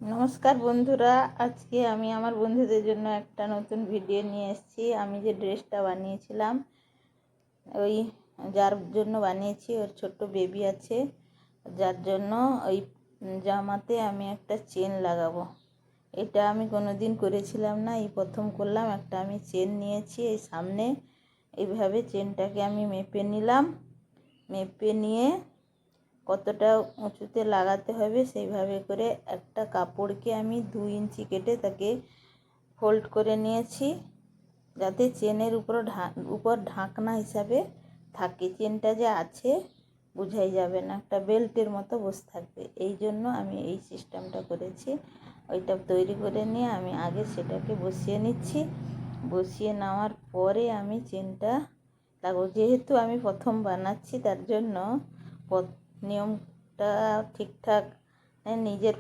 নমস্কার বন্ধুরা, আজকে আমি আমার বন্ধুদের জন্য একটা নতুন ভিডিও নিয়ে এসেছি। আমি যে ড্রেসটা বানিয়েছিলাম, ওই যার জন্য বানিয়েছি, ওর ছোট্ট বেবি আছে, যার জন্য ওই জামাতে আমি একটা চেন লাগাবো। এটা আমি কোনো দিন করেছিলাম না, এই প্রথম করলাম। একটা আমি চেন নিয়েছি, এই সামনে এইভাবে চেনটাকে আমি মেপে নিলাম। মেপে নিয়ে কতটা উঁচুতে লাগাতে হবে সেইভাবে করে একটা কাপড়কে আমি 2 ইঞ্চি কেটে তাকে ফোল্ড করে নিয়েছি, যাতে চেনের উপর ঢাকনা হিসাবে থাকে। চেনটা যে আছে বোঝাই যাবে না, একটা বেল্টের মতো বসে থাকবে। এই জন্য আমি এই সিস্টেমটা করেছি। ওইটা তৈরি করে নিয়ে আমি আগে সেটাকে বসিয়ে নিচ্ছি। বসিয়ে নেওয়ার পরে আমি চেনটা লাগাবো। যেহেতু আমি প্রথম বানাচ্ছি, তার জন্য নিয়মটা ঠিকঠাক নিজের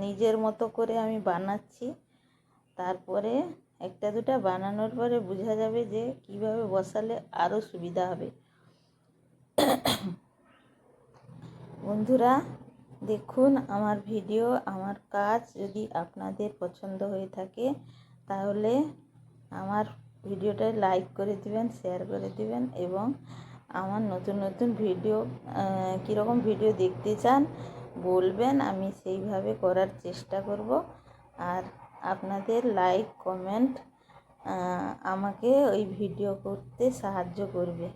নিজের মতো করে আমি বানাচ্ছি। তারপরে একটা দুটা বানানোর পরে বোঝা যাবে যে কিভাবে বসালে আরও সুবিধা হবে। বন্ধুরা দেখুন আমার ভিডিও, আমার কাজ যদি আপনাদের পছন্দ হয়ে থাকে তাহলে আমার ভিডিওটা লাইক করে দিবেন, শেয়ার করে দিবেন, এবং আমার নতুন নতুন ভিডিও কীরকম ভিডিও দেখতে চান বলবেন, আমি সেইভাবে করার চেষ্টা করব। আর আপনাদের লাইক কমেন্ট আমাকে ওই ভিডিও করতে সাহায্য করবে।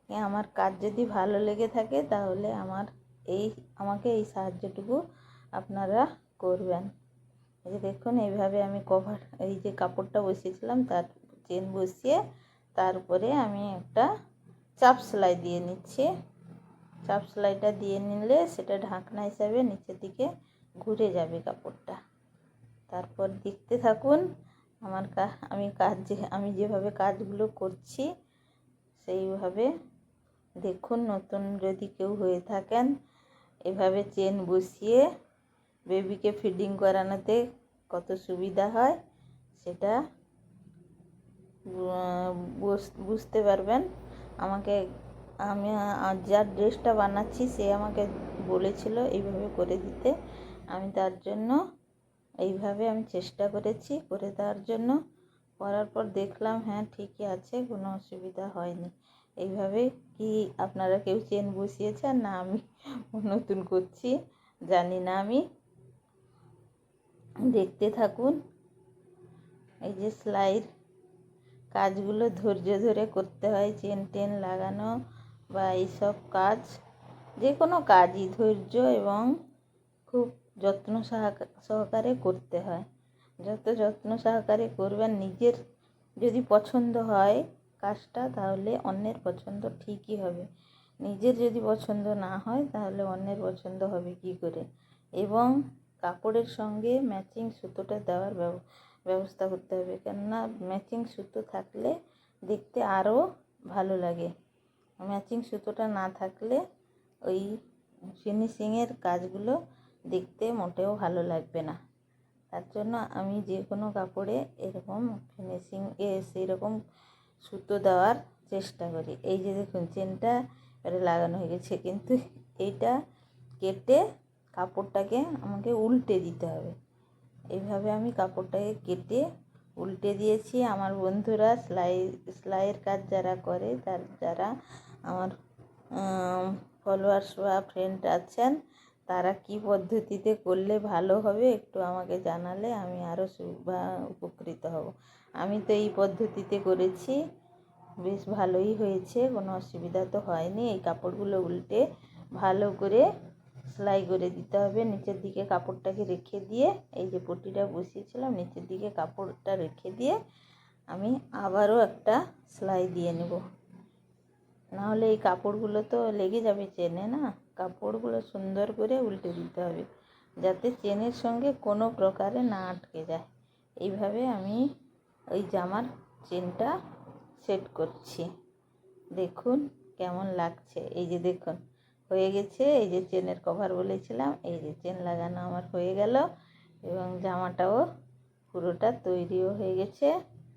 আমার কাজ যদি ভালো লেগে থাকে তাহলে আমাকে এই সাহায্যটুকু আপনারা করবেন। এই যে দেখুন, এইভাবে আমি এই যে কাপড়টা বসিয়েছিলাম তার চেন বসিয়ে তার উপরে আমি একটা চাপ সেলাই দিয়ে নিচ্ছি। চাপ সেলাইটা দিয়ে নিলে সেটা ঢাকনা হিসাবে নিচের দিকে ঘুরে যাবে কাপড়টা। তারপর দেখতে থাকুন আমি যেভাবে কাজগুলো করছি সেইভাবে দেখুন। নতুন যদি কেউ হয়ে থাকেন, এভাবে চেন বসিয়ে বেবিকে ফিডিং করানোতে কত সুবিধা হয় সেটা বুঝতে পারবেন। আমি যার ড্রেসটা বানাচ্ছি সে আমাকে বলেছিল এইভাবে করে দিতে। আমি তার জন্য এইভাবে আমি চেষ্টা করেছি করে দেওয়ার জন্য। করার পর দেখলাম হ্যাঁ ঠিকই আছে, কোনো অসুবিধা হয়নি। এইভাবে কি আপনারা কেউ চেন বসিয়েছেন? না আমি নতুন করছি, জানি না আমি। দেখতে থাকুন। এই যে সেলাইয়ের কাজগুলো ধৈর্য ধরে করতে হয়। চেন টেন লাগানো বা এইসব কাজ, যে কোনো কাজই ধৈর্য এবং খুব যত্ন সহকারে করতে হয়। যত যত্ন সহকারে করবেন, নিজের যদি পছন্দ হয় কাজটা তাহলে অন্যের পছন্দ ঠিকই হবে। নিজের যদি পছন্দ না হয় তাহলে অন্যের পছন্দ হবে কী করে? এবং কাপড়ের সঙ্গে ম্যাচিং সুতোটা দেওয়ার ব্যবস্থা করতে হবে, কেননা ম্যাচিং সুতো থাকলে দেখতে আরও ভালো লাগে। ম্যাচিং সুতোটা না থাকলে ওই ফিনিশিংয়ের কাজগুলো দেখতে মোটেও ভালো লাগবে না। তার জন্য আমি যে কোনো কাপড়ে এরকম সেইরকম সুতো দেওয়ার চেষ্টা করি। এই যে দেখুন, চেনটা লাগানো হয়ে গেছে, কিন্তু এইটা কেটে কাপড়টাকে আমাকে উল্টে দিতে হবে। এইভাবে আমি কাপড়টাকে কেটে উল্টে দিয়েছি। আমার বন্ধুরা সেলাইয়ের কাজ যারা করে, যারা আমার ফলোয়ার্স বা ফ্রেন্ড আছেন, তারা কি পদ্ধতিতে করলে ভালো হবে একটু আমাকে জানালে আমি আরও উপকৃত হব। আমি তো এই পদ্ধতিতে করেছি, বেশ ভালোই হয়েছে, কোনো অসুবিধা তো হয়নি। এই কাপড়গুলো উল্টে ভালো করে সেলাই করে দিতে হবে। নিচের দিকে কাপড়টাকে রেখে দিয়ে, এই যে পটিটা বসিয়েছিলাম নিচের দিকে কাপড়টা রেখে দিয়ে আমি আবারও একটা সেলাই দিয়ে নেব। নাহলে এই কাপড়গুলো তো লেগে যাবে চেনে, না? কাপড়গুলো সুন্দর করে উল্টে দিতে হবে যাতে চেনের সঙ্গে কোনো প্রকারে না আটকে যায়। এইভাবে আমি ওই জামার চেনটা সেট করছি। দেখুন কেমন লাগছে। এই যে দেখুন হয়ে গেছে। এই যে চেনের কভার বলেছিলাম, এই যে চেন লাগানো আমার হয়ে গেল এবং জামাটাও পুরোটা তৈরিও হয়ে গেছে।